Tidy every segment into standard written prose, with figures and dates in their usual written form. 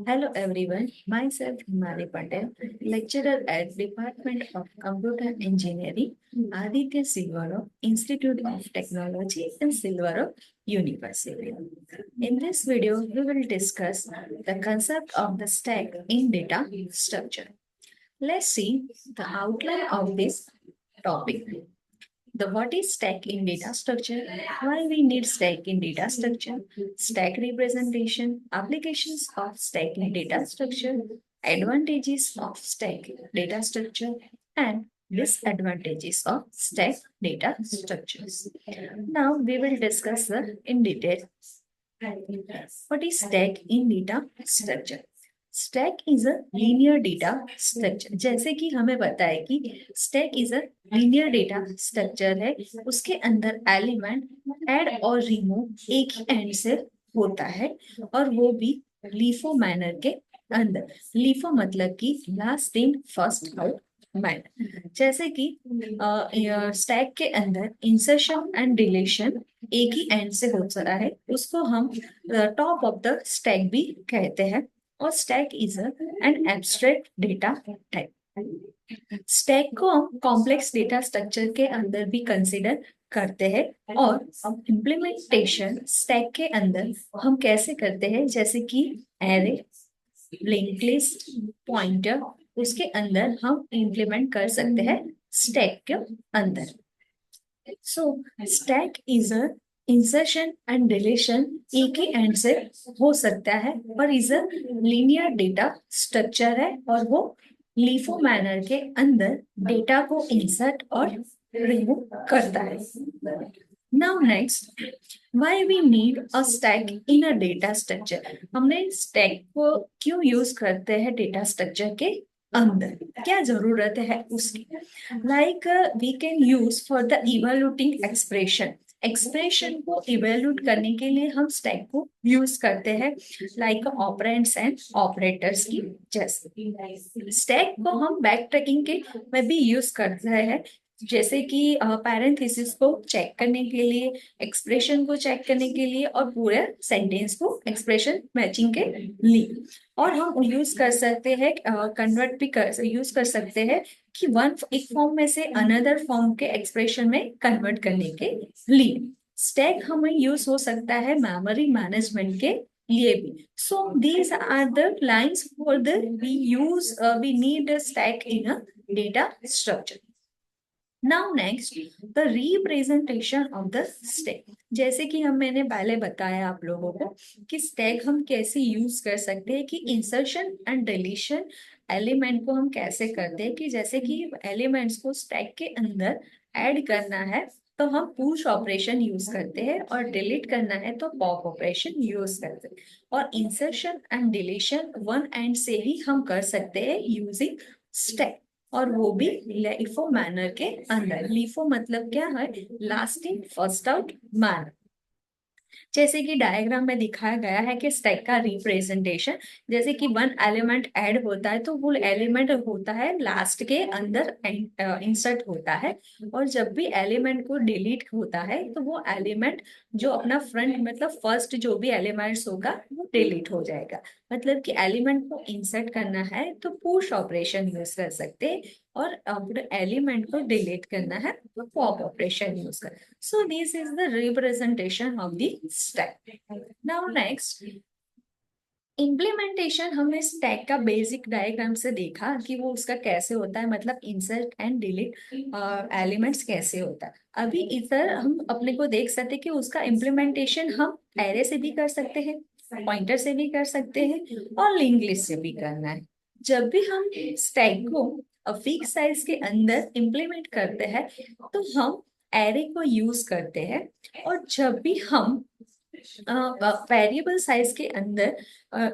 Hello everyone, myself Himali Patel, lecturer at Department of Computer Engineering, Aditya Silvero Institute of Technology in Silvero University. In this video, we will discuss the concept of the stack in data structure. Let's see the outline of this topic. The what is stack in data structure, why we need stack in data structure, stack representation, applications of stack in data structure, advantages of stack data structure, and disadvantages of stack data structures. Now we will discuss the in detail. What is stack in data structure? Stack is a linear data structure. जैसे कि हमें पता है कि stack is a linear data structure है, उसके अंदर element add और रिमूव एक ही एंड से होता है और वो भी लीफो मैनर के अंदर। लीफो मतलब कि last in first out manner. जैसे कि स्टैक के अंदर इंसर्शन एंड डिलीशन एक ही एंड से हो सकता है, उसको हम टॉप ऑफ द स्टैक भी कहते हैं। और stack is an abstract data type. Stack को हम कॉम्प्लेक्स डेटा स्ट्रक्चर के अंदर भी कंसिडर करते हैं और इम्प्लीमेंटेशन स्टैक के अंदर हम कैसे करते हैं, जैसे कि एरे, लिंक लिस्ट, पॉइंटर, उसके अंदर हम इम्प्लीमेंट कर सकते हैं स्टैक के अंदर। सो stack is a insertion and deletion एक ही एंड से हो सकता है और is a linear data structure है और वो लीफो मैनर के अंदर डेटा को इंसर्ट और रिमूव करता है। Now next, why we need a stack in a data structure. हमने स्टैक को क्यों यूज करते हैं डेटा स्ट्रक्चर के अंदर, क्या जरूरत है उसकी। Like we can use for the evaluating expression. Expression को इवेल्यूट करने के लिए हम स्टैक को यूज करते हैं, लाइक ऑपरेंड्स एंड ऑपरेटर्स की जैसे। स्टैक को हम बैक ट्रैकिंग के में भी यूज कर रहे हैं, जैसे कि पैरेंथेसिस को चेक करने के लिए, एक्सप्रेशन को चेक करने के लिए और पूरे सेंटेंस को एक्सप्रेशन मैचिंग के लिए। और हम यूज कर सकते हैं, कन्वर्ट भी कर यूज कर सकते हैं कि एक फॉर्म में से अनदर फॉर्म के एक्सप्रेशन में कन्वर्ट करने के लिए। स्टैक हमें यूज हो सकता है मेमोरी मैनेजमेंट के लिए भी। So these are the lines for the we need a stack in a data structure. Now next, the representation of the stack. जैसे कि मैंने पहले बताया आप लोगों को कि स्टैक हम कैसे यूज कर सकते हैं, कि इंसर्शन एंड डिलीशन एलिमेंट को हम कैसे करते हैं, कि जैसे कि एलिमेंट्स को स्टैक के अंदर ऐड करना है तो हम पुश ऑपरेशन यूज करते हैं और डिलीट करना है तो पॉप ऑपरेशन यूज करते हैं। और insertion and deletion one and से ही हम कर सकते हैं यूजिंग स्टैक, और वो भी लीफो मैनर के अंदर। लीफो मतलब क्या है, last in first out manner. जैसे कि डायग्राम में दिखाया गया है कि स्टैक का रिप्रेजेंटेशन, जैसे कि वन एलिमेंट ऐड होता है तो वो एलिमेंट होता है लास्ट के अंदर इंसर्ट होता है, और जब भी एलिमेंट को डिलीट होता है तो वो एलिमेंट जो अपना फ्रंट मतलब फर्स्ट जो भी एलिमेंट्स होगा वो डिलीट हो जाएगा। मतलब कि एलिमेंट को इंसर्ट करना है तो पुश ऑपरेशन यूज कर सकते हैं, और अगर एलिमेंट को डिलीट करना है तो पॉप ऑपरेशन यूज कर। So this is the representation of the stack. Now next, implementation. हमने स्टैक का बेसिक डायग्राम से देखा कि वो उसका कैसे होता है, मतलब इंसर्ट एंड डिलीट एलिमेंट्स कैसे होता है। अभी इधर हम अपने को देख सकते हैं कि उसका इम्प्लीमेंटेशन हम एरे से भी कर सकते हैं, पॉइंटर से भी कर सकते हैं और लिंक लिस्ट से भी करना है। जब भी हम स्टैक को फिक्स साइज के अंदर इम्प्लीमेंट करते हैं तो हम एरे को यूज करते हैं, और जब भी हम वेरिएबल साइज के अंदर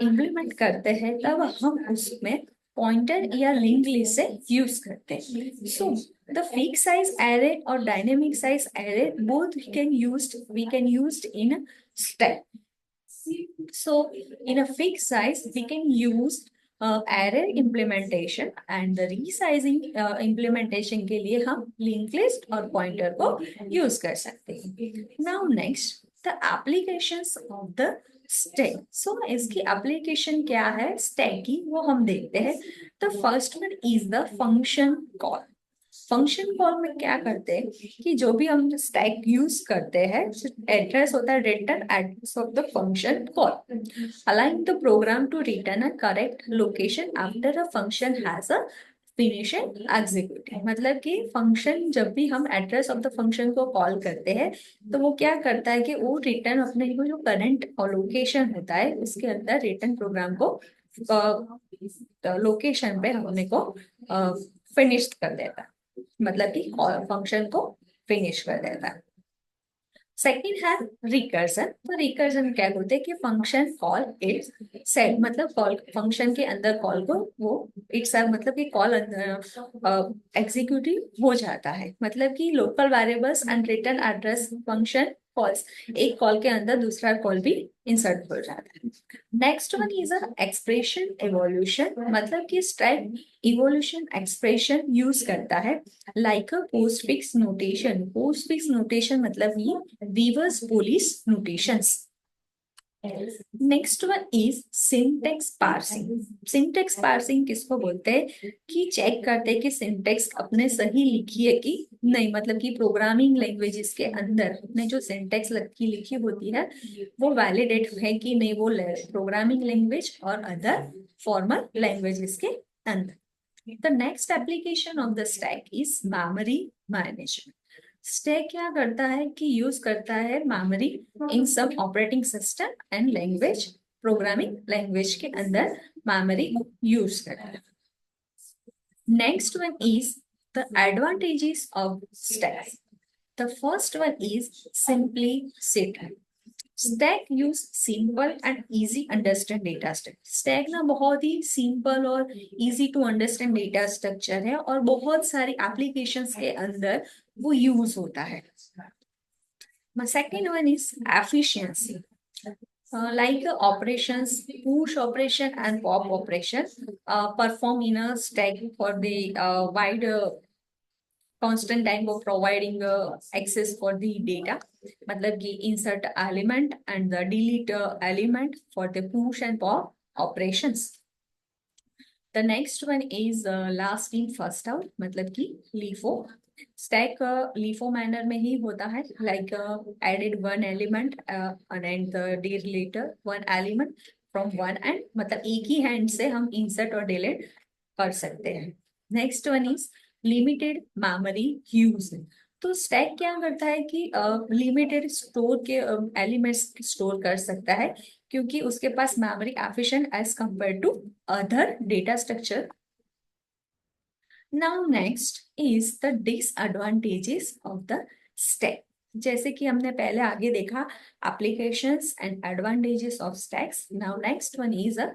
इम्प्लीमेंट करते हैं तब हम उसमें पॉइंटर या लिंक लिस्ट से यूज करते हैं। So the fix size array और dynamic size array both we can used in stack. So in a fixed size we can use array implementation, and the resizing implementation के लिए हम linked list और pointer को use कर सकते हैं। Now next, the applications of the stack. So इसकी application क्या है स्टैक की, वो हम देखते हैं। The first one is the function call. Function call में क्या करते हैं कि जो भी हम स्टैक यूज करते हैं, एड्रेस होता है return address of the function call, allowing the program to return a correct location after a function has a finish and executive. मतलब कि फंक्शन जब भी हम एड्रेस ऑफ द फंक्शन को कॉल करते हैं तो वो क्या करता है कि वो रिटर्न अपने को जो करंट लोकेशन होता है उसके अंदर रिटर्न प्रोग्राम को लोकेशन पे हमने को फिनिश कर देता है, मतलब कि फंक्शन को फिनिश कर देता है। सेकंड है रिकर्जन। तो रिकर्जन क्या बोलते हैं कि फंक्शन कॉल इट्स सेट, मतलब कॉल फंक्शन के अंदर कॉल को वो इट्स मतलब कि कॉल एग्जीक्यूटिव हो जाता है, मतलब कि local variables and return address function calls, एक कॉल के अंदर दूसरा कॉल भी इंसर्ट हो जाता है। Next one is a expression evolution, मतलब कि स्ट्राइक इवोल्यूशन एक्सप्रेशन यूज करता है like a postfix notation. Postfix notation मतलब ये reverse Polish notations. Next one is syntax parsing. Syntax parsing किसको बोलते हैं कि चेक करते हैं कि सिंटेक्स अपने सही लिखी है कि नहीं, मतलब कि प्रोग्रामिंग लैंग्वेजेस के अंदर अपने जो सिंटेक्स लिखी होती है वो वैलिडेट है कि नहीं, वो प्रोग्रामिंग लैंग्वेज और अदर फॉर्मल लैंग्वेजेस के अंदर। The next application of the stack is memory management. Stack क्या करता है कि यूज करता है मेमोरी इन सब operating system and language, programming language के अंदर मेमोरी यूज करता है। Next one is the advantages of stack. The first one is simplicity. Stack use simple and easy understand data structure. Stack ना बहुत ही सिंपल और easy to understand data structure है और बहुत सारी एप्लीकेशंस के अंदर वो यूज होता है। Second one is efficiency, like operations, push operation and pop operation perform in a stack for the wide constant time of providing access for the data, मतलब कि insert element and the delete element for the push and pop operations. The next one is last in first out, मतलब कि LIFO. Stack LIFO manner में ही होता है, like added one element and deleted one element from one end, मतलब एक ही hand से हम इंसर्ट और डिलीट कर सकते हैं। Next one is limited memory use. तो स्टैक क्या करता है कि लिमिटेड स्टोर के एलिमेंट्स स्टोर कर सकता है क्योंकि उसके पास memory efficient as compare to other data structure. Now next is the disadvantages of the stack. जैसे कि हमने पहले आगे देखा applications and advantages of stacks, now next one is a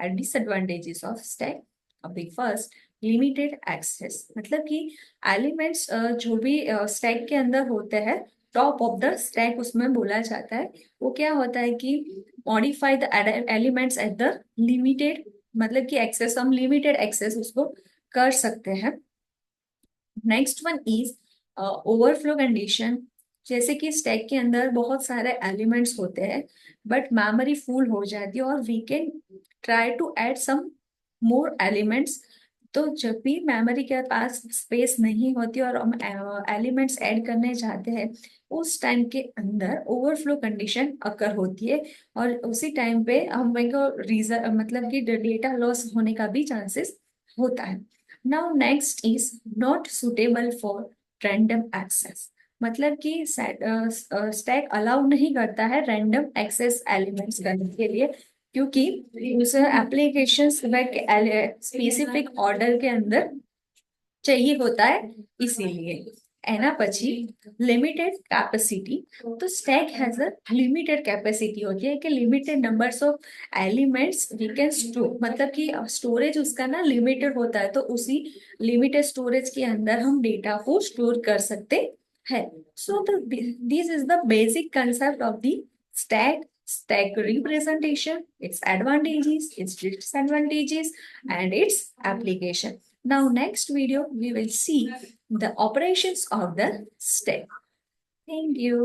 disadvantages of stack. अभी फर्स्ट लिमिटेड एक्सेस, मतलब कि elements जो भी स्टैक के अंदर होते हैं, टॉप ऑफ द स्टैक उसमें बोला जाता है, वो क्या होता है कि modify the elements at the limited, मतलब कि एक्सेस, हम लिमिटेड एक्सेस उसको कर सकते हैं। Next one is overflow condition. जैसे कि स्टैक के अंदर बहुत सारे एलिमेंट्स होते हैं बट मेमोरी फुल हो जाती है और we can try to add some more elements. तो जब भी मेमोरी के पास स्पेस नहीं होती और हम एलिमेंट्स ऐड करने जाते हैं, उस टाइम के अंदर ओवरफ्लो कंडीशन अकर होती है और उसी टाइम पे हमें को रीजन, मतलब कि डेटा लॉस होने का भी चांसेस होता है। Now next is not suitable for random access, मतलब कि स्टैक अलाउ नहीं करता है रैंडम एक्सेस एलिमेंट्स करने के लिए क्योंकि उसे एप्लीकेशन स्पेसिफिक ऑर्डर के अंदर चाहिए होता है, इसीलिए है ना। पची लिमिटेड कैपेसिटी। तो stack has a limited capacity होती है कि limited numbers of elements we can store, मतलब कि स्टोरेज उसका ना लिमिटेड होता है, तो उसी लिमिटेड स्टोरेज के अंदर हम डेटा को स्टोर कर सकते हैं। So this is the basic concept of the stack, stack representation, its advantages, its disadvantages, and its application. Now, next video, we will see the operations of the stack. Thank you.